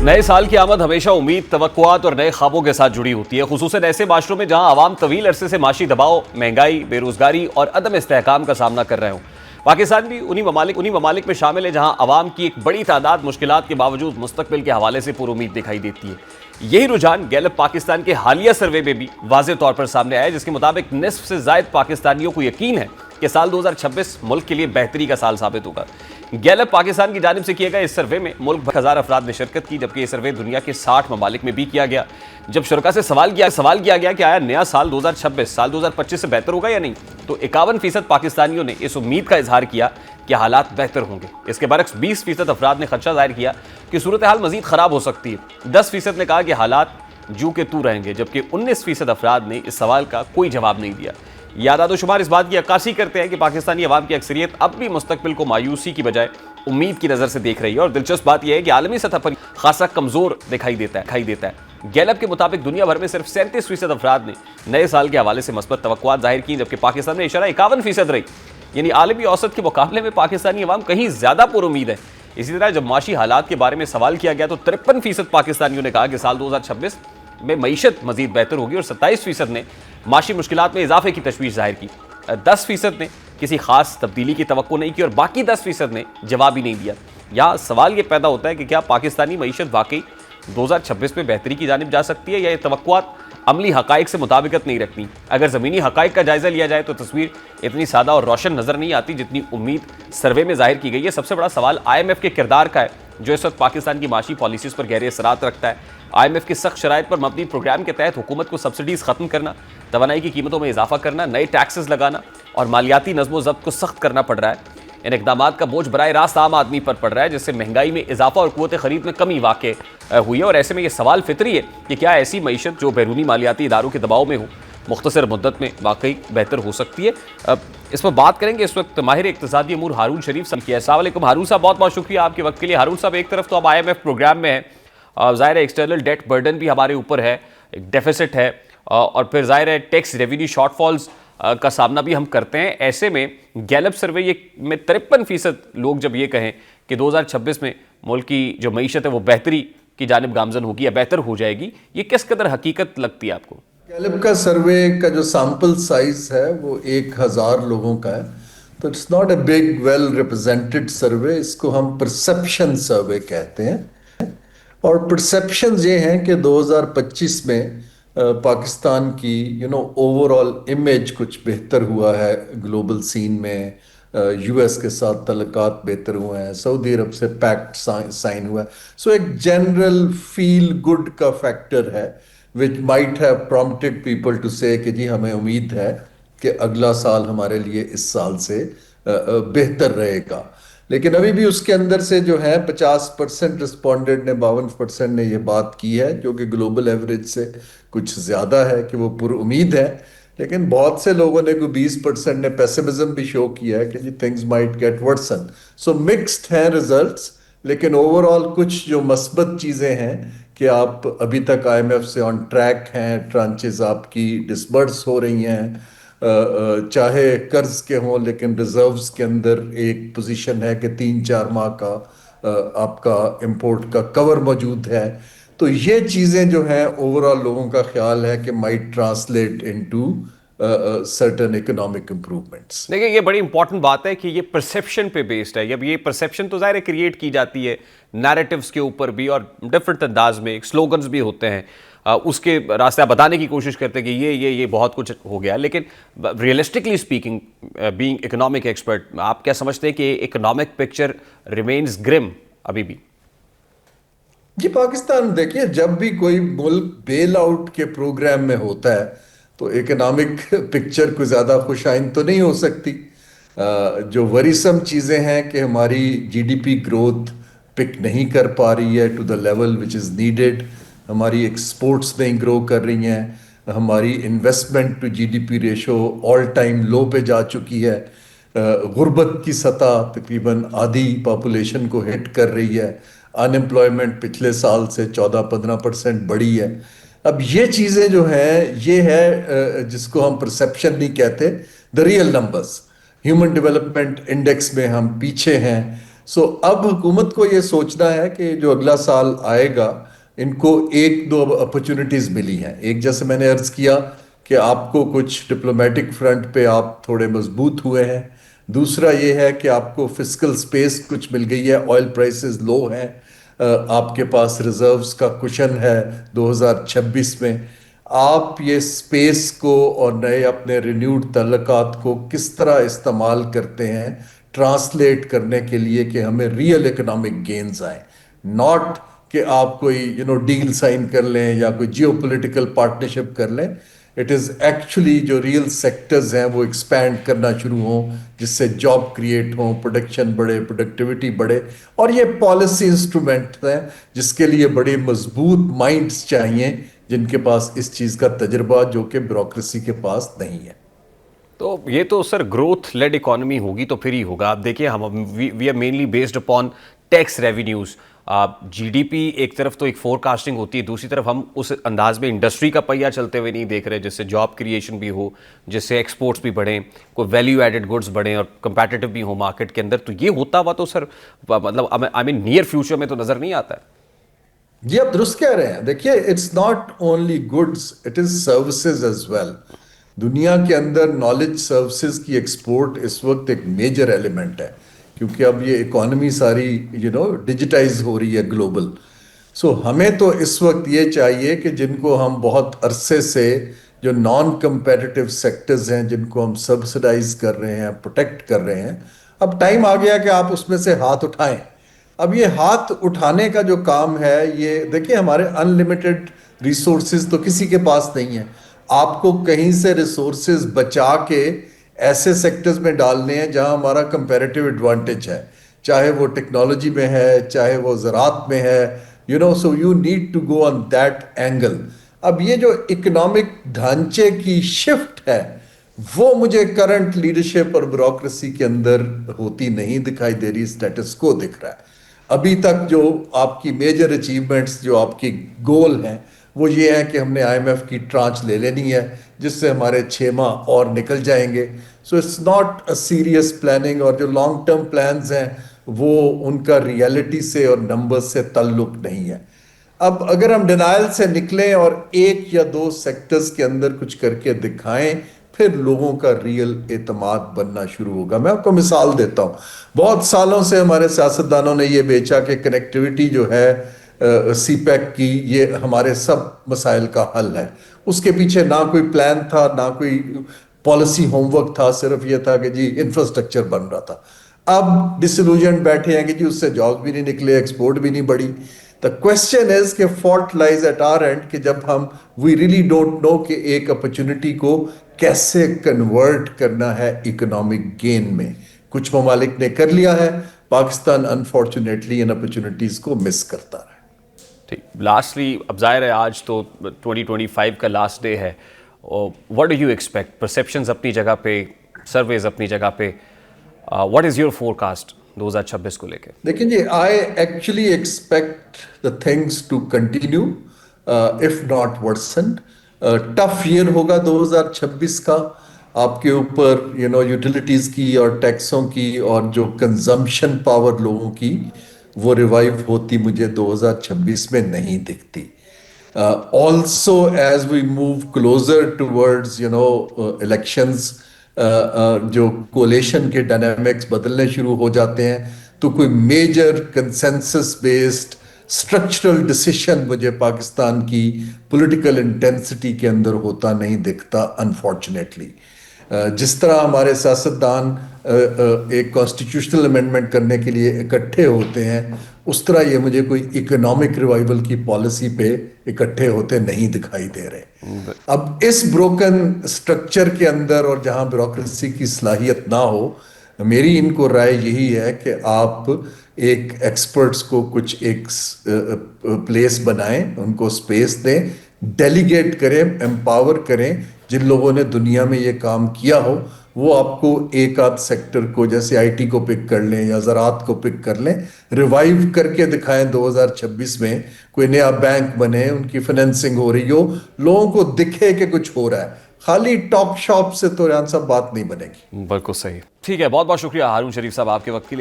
नए साल की आमद हमेशा उम्मीद, तवक्कुआत और नए ख्वाबों के साथ जुड़ी होती है, खुसूसन ऐसे माशरों में जहां आवाम तवील अरसे से माशी दबाव, महंगाई, बेरोजगारी और अदम इस्तेहकाम का सामना कर रहे हों। पाकिस्तान भी उन्हीं ममालिक में शामिल है जहां आवाम की एक बड़ी तादाद मुश्किलात के बावजूद मुस्तकबिल के हवाले से पुरुमीद दिखाई देती है। यही रुझान गैलप पाकिस्तान के हालिया सर्वे में भी वाज़ेह तौर पर सामने आया है, जिसके मुताबिक निस्फ से ज़ायद पाकिस्तानियों को यकीन है कि साल 2026 मुल्क के लिए बेहतरी का साल साबित होगा। गैलप पाकिस्तान की जानिब से किए गए इस सर्वे में मुल्क भर 1000 अफराद ने शिरकत की, जबकि ये सर्वे दुनिया के 60 ममालिक में भी किया गया। जब शुरका से सवाल किया गया कि आया नया साल 2026 साल 2025 से बेहतर होगा या नहीं, तो 51% पाकिस्तानियों ने इस उम्मीद का इजहार किया कि हालात बेहतर होंगे। इसके बरक्स 20% अफराद ने खदशा जाहिर किया कि सूरत हाल मजीद खराब हो सकती है। 10% ने कहा कि हालात जू के तू रहेंगे, जबकि 19% अफराद ने इस सवाल का कोई जवाब नहीं दिया। यादादोशुमार इस बात की अक्कासी करते हैं कि पाकिस्तानी अवाम की अक्सरियत अब भी मुस्तकबिल को मायूसी की बजाय उम्मीद की नज़र से देख रही है, और दिलचस्प बात यह है कि आलमी सतह पर खासा कमज़ोर दिखाई देता है। गैलप के मुताबिक दुनिया भर में सिर्फ 37% अफराद ने नए साल के हवाले से मस्बत तवक्कुआत जाहिर की, जबकि पाकिस्तान में इशारा 51% रही। यानी आलमी औसत के मुकाबले में पाकिस्तानी अवाम कहीं ज़्यादा पुरुमीद है। इसी तरह जब माशी हालात के बारे में सवाल किया गया तो 53% पाकिस्तानियों ने कहा कि साल 2026 में मईशत मजीद बेहतर होगी, और 27% ने माशी मुश्किलात में इजाफे की तशवीश जाहिर की। 10% ने किसी खास तब्दीली की तवक्को नहीं की, और बाकी 10% ने जवाब ही नहीं दिया। यहाँ सवाल ये पैदा होता है कि क्या पाकिस्तानी मईशत वाकई 2026 में बेहतरी की जानिब जा सकती है, या ये तवक्कुआत अमली हकाइक से मुताबिकत नहीं रखती। अगर ज़मीनी हकाइक का जायज़ा लिया जाए तो तस्वीर इतनी सादा और रोशन नज़र नहीं आती जितनी उम्मीद सर्वे में जाहिर की गई है। सबसे बड़ा सवाल IMF के किरदार का है, जो इस वक्त पाकिस्तान की माशी पॉलिसीज़ पर गहरे असरात रखता है। IMF के सख्त शराइत पर मबनी प्रोग्राम के तहत हुकूमत को सब्सिडीज़ ख़त्म करना, तवानाई की कीमतों में इजाफा करना, नए टैक्सेस लगाना और मालियाती नज़्म ज़ब्त को सख्त करना पड़ रहा है। इन इक़दामात का बोझ बराह रास्त आम आदमी पर पड़ रहा है, जिससे महंगाई में इजाफा और क़ुव्वत ख़रीद में कमी वाक़ई हुई है। और ऐसे में ये सवाल फितरी है कि क्या ऐसी मईशत जो बैरूनी मालियाती इदारों के दबाव में हो मुख्तसर मुद्दत में वाकई बेहतर हो सकती है। इस पर बात करेंगे इस वक्त माहिर इक़्तिसादी अमूर हारून शरीफ साहब की। अस्सलाम वालेकुम हारून साहब, बहुत बहुत शुक्रिया आपके वक्त के लिए। हारून साहब, एक तरफ तो अब IMF प्रोग्राम में है, ज़ाहिर है एक्सटर्नल डेट बर्डन भी हमारे ऊपर है, एक डेफिसिट है, और फिर ज़ाहिर है टैक्स रेवेन्यू शॉर्टफॉल्स का सामना भी हम करते हैं। ऐसे में गैलप सर्वे ये में 53% लोग जब ये कहें कि 2026 में मुल्क की जो मईशत है वो बेहतरी की जानिब गामजन होगी या बेहतर हो जाएगी, ये किस कदर हकीकत लगती है आपको? गैलप का सर्वे का जो सैंपल साइज है वो 1000 लोगों का है, तो it's not a big well represented survey. इसको हम परसेप्शन सर्वे कहते हैं। और परसेप्शन ये हैं कि 2025 में पाकिस्तान की ओवरऑल इमेज कुछ बेहतर हुआ है, ग्लोबल सीन में US के साथ तल्लुकात बेहतर हुए हैं, सऊदी अरब से पैक्ट साइन हुआ है। सो एक जनरल फील गुड का फैक्टर है which might have prompted people to say कि जी हमें उम्मीद है कि अगला साल हमारे लिए इस साल से बेहतर रहेगा। लेकिन अभी भी उसके अंदर से जो है 50% रिस्पोंडेंट ने, 52% ने ये बात की है, जो कि ग्लोबल एवरेज से कुछ ज़्यादा है, कि वो पुरुमीद है। लेकिन बहुत से लोगों ने, कोई 20% ने पेसिमिज्म भी शो किया है कि जी things might get worse. So mixed हैं रिजल्ट्स, लेकिन ओवरऑल कुछ जो मस्बत चीज़ें हैं कि आप अभी तक IMF से ऑन ट्रैक हैं, ट्रांचेस आपकी डिसबर्स हो रही हैं, चाहे कर्ज के हों, लेकिन रिजर्व्स के अंदर एक पोजीशन है कि 3-4 माह का आपका इंपोर्ट का कवर मौजूद है। तो ये चीज़ें जो हैं ओवरऑल लोगों का ख्याल है कि might translate into certain economic improvements. देखिए, ये बड़ी इंपॉर्टेंट बात है कि ये परसेप्शन पे बेस्ड है। अब ये परसेप्शन तो ज़ाहिर क्रिएट की जाती है नैरेटिव्स के ऊपर भी, और डिफरेंट अंदाज में स्लोगन्स भी होते हैं, उसके रास्ते आप बताने की कोशिश करते हैं कि ये बहुत कुछ हो गया। लेकिन realistically speaking, being economic expert, आप क्या समझते हैं कि इकोनॉमिक पिक्चर रिमेन्स ग्रिम अभी भी? जी, पाकिस्तान देखिए, जब भी कोई मुल्क बेल आउट के प्रोग्राम में होता है तो इकोनॉमिक पिक्चर को ज़्यादा खुशाइन तो नहीं हो सकती। जो वरीसम चीज़ें हैं कि हमारी GDP ग्रोथ पिक नहीं कर पा रही है to the level which is needed, हमारी एक्सपोर्ट्स नहीं ग्रो कर रही हैं, हमारी investment to GDP ratio all time low पे जा चुकी है, गुर्बत की सतह तकरीबन आधी पॉपुलेशन को हिट कर रही है, अनएम्प्लॉयमेंट पिछले साल से 14-15% बढ़ी है। अब ये चीज़ें जो हैं, ये है जिसको हम परसेप्शन नहीं कहते, the real numbers. Human development index में हम पीछे हैं, سو اب حکومت کو یہ سوچنا ہے کہ جو اگلا سال آئے گا ان کو ایک دو اپرچونٹیز ملی ہیں. ایک جیسے میں نے عرض کیا کہ آپ کو کچھ ڈپلومیٹک فرنٹ پہ آپ تھوڑے مضبوط ہوئے ہیں. دوسرا یہ ہے کہ آپ کو فسکل سپیس کچھ مل گئی ہے. آئل پرائسز لو ہیں, آپ کے پاس ریزروز کا کشن ہے 2026 میں. آپ یہ سپیس کو اور نئے اپنے رینیوڈ تعلقات کو کس طرح استعمال کرتے ہیں ٹرانسلیٹ کرنے کے لیے کہ ہمیں ریئل اکنامک گینز آئیں, ناٹ کہ آپ کوئی ڈیل سائن کر لیں یا کوئی جیو پولیٹیکل پارٹنرشپ کر لیں. اٹ از ایکچولی جو ریئل سیکٹرز ہیں وہ ایکسپینڈ کرنا شروع ہوں, جس سے جاب کریٹ ہوں, پروڈکشن بڑھے, پروڈکٹیوٹی بڑھے. اور یہ پالیسی انسٹرومنٹ ہیں جس کے لیے بڑے مضبوط مائنڈز چاہیے جن کے پاس اس چیز کا تجربہ جو کہ بیوروکریسی کے پاس نہیں ہے. تو یہ تو سر گروتھ لیڈ اکانومی ہوگی تو پھر ہی ہوگا. آپ دیکھیں we are mainly based upon tax revenues. G D P ایک طرف تو ایک فور کاسٹنگ ہوتی ہے, دوسری طرف ہم اس انداز میں انڈسٹری کا پہیہ چلتے ہوئے نہیں دیکھ رہے جس سے جاب کریشن بھی ہو, جس سے ایکسپورٹس بھی بڑھیں, کوئی ویلیو ایڈڈ گڈس بڑھیں اور کمپیٹیٹو بھی ہو مارکیٹ کے اندر. تو یہ ہوتا ہوا تو سر مطلب آئی مین نیئر فیوچر میں تو نظر نہیں آتا ہے. جی آپ درست کہہ رہے ہیں. دیکھیے it's not only goods, it is services as well. دنیا کے اندر نالج سروسز کی ایکسپورٹ اس وقت ایک میجر ایلیمنٹ ہے کیونکہ اب یہ اکانومی ساری ڈیجیٹائز ہو رہی ہے گلوبل. سو ہمیں تو اس وقت یہ چاہیے کہ جن کو ہم بہت عرصے سے جو نان کمپیٹیٹیو سیکٹرز ہیں جن کو ہم سبسڈائز کر رہے ہیں, پروٹیکٹ کر رہے ہیں, اب ٹائم آ گیا کہ آپ اس میں سے ہاتھ اٹھائیں. اب یہ ہاتھ اٹھانے کا جو کام ہے, یہ دیکھیں ہمارے انلمیٹڈ ریسورسز تو کسی کے پاس نہیں ہیں. آپ کو کہیں سے ریسورسز بچا کے ایسے سیکٹرز میں ڈالنے ہیں جہاں ہمارا کمپیریٹیو ایڈوانٹیج ہے, چاہے وہ ٹیکنالوجی میں ہے, چاہے وہ زراعت میں ہے. So you need to go on that angle. اب یہ جو اکنامک ڈھانچے کی شفٹ ہے وہ مجھے کرنٹ لیڈرشپ اور بیوروکریسی کے اندر ہوتی نہیں دکھائی دے رہی, سٹیٹس کو دکھ رہا ہے. ابھی تک جو آپ کی میجر اچیومنٹس, جو آپ کی گول ہیں, وہ یہ ہے کہ ہم نے آئی ایم ایف کی ٹرانچ لے لینی ہے جس سے ہمارے 6 ماہ اور نکل جائیں گے. So it's not a serious planning, اور جو لانگ ٹرم پلانز ہیں وہ ان کا ریئلٹی سے اور نمبرز سے تعلق نہیں ہے. اب اگر ہم ڈینائل سے نکلیں اور 1 یا 2 سیکٹرز کے اندر کچھ کر کے دکھائیں, پھر لوگوں کا ریئل اعتماد بننا شروع ہوگا. میں آپ کو مثال دیتا ہوں. بہت سالوں سے ہمارے سیاستدانوں نے یہ بیچا کہ کنیکٹیوٹی جو ہے سی پیک کی, یہ ہمارے سب مسائل کا حل ہے. اس کے پیچھے نہ کوئی پلان تھا, نہ کوئی پالیسی ہوم ورک تھا, صرف یہ تھا کہ جی انفراسٹرکچر بن رہا تھا. اب ڈسلوژنڈ بیٹھے ہیں کہ جی اس سے جاب بھی نہیں نکلے, ایکسپورٹ بھی نہیں بڑھی. The question is کہ fault lies at our end کہ جب ہم we really don't know کہ ایک اپرچونٹی کو کیسے کنورٹ کرنا ہے اکنامک گین میں. کچھ ممالک نے کر لیا ہے, پاکستان انفارچونیٹلی ان اپرچونٹیز کو مس کرتا ہے. ٹھیک, لاسٹلی اب ظاہر ہے آج تو 2025 کا لاسٹ ڈے ہے. What do you expect? Perceptions اپنی جگہ پہ, سرویز اپنی جگہ پہ, what is your forecast 2026 کو لے کے؟ لیکن جی I actually expect the things to continue if not worse. Tough year ہوگا 2026 کا. آپ کے اوپر یوٹیلیٹیز کی اور ٹیکسوں کی اور جو کنزمپشن پاور لوگوں کی وہ ریوائیو ہوتی مجھے 2026 میں نہیں دکھتی. Also as we move closer towards elections, جو کولیشن کے ڈائنامکس بدلنے شروع ہو جاتے ہیں تو کوئی major consensus based structural decision مجھے پاکستان کی پولیٹیکل انٹینسٹی کے اندر ہوتا نہیں دکھتا انفارچونیٹلی. جس طرح ہمارے سیاستدان ایک کانسٹیٹیوشنل امینڈمنٹ کرنے کے لیے اکٹھے ہوتے ہیں, اس طرح یہ مجھے کوئی اکنامک ریوائول کی پالیسی پہ اکٹھے ہوتے نہیں دکھائی دے رہے. اب اس بروکن سٹرکچر کے اندر اور جہاں بیوروکریسی کی صلاحیت نہ ہو, میری ان کو رائے یہی ہے کہ آپ ایک ایکسپرٹس کو کچھ ایک پلیس بنائیں, ان کو سپیس دیں, ڈیلیگیٹ کریں, امپاور کریں. جن لوگوں نے دنیا میں یہ کام کیا ہو وہ آپ کو ایک آدھ سیکٹر کو, جیسے آئی ٹی کو پک کر لیں یا زراعت کو پک کر لیں, ریوائیو کر کے دکھائیں 2026 میں. کوئی نیا بینک بنے, ان کی فائنینسنگ ہو رہی ہو, لوگوں کو دکھے کہ کچھ ہو رہا ہے. خالی ٹاک شاپ سے تو ریان صاحب بات نہیں بنے گی. بالکل صحیح. ٹھیک ہے, بہت بہت شکریہ ہارون شریف صاحب آپ کے وقت کے لیے.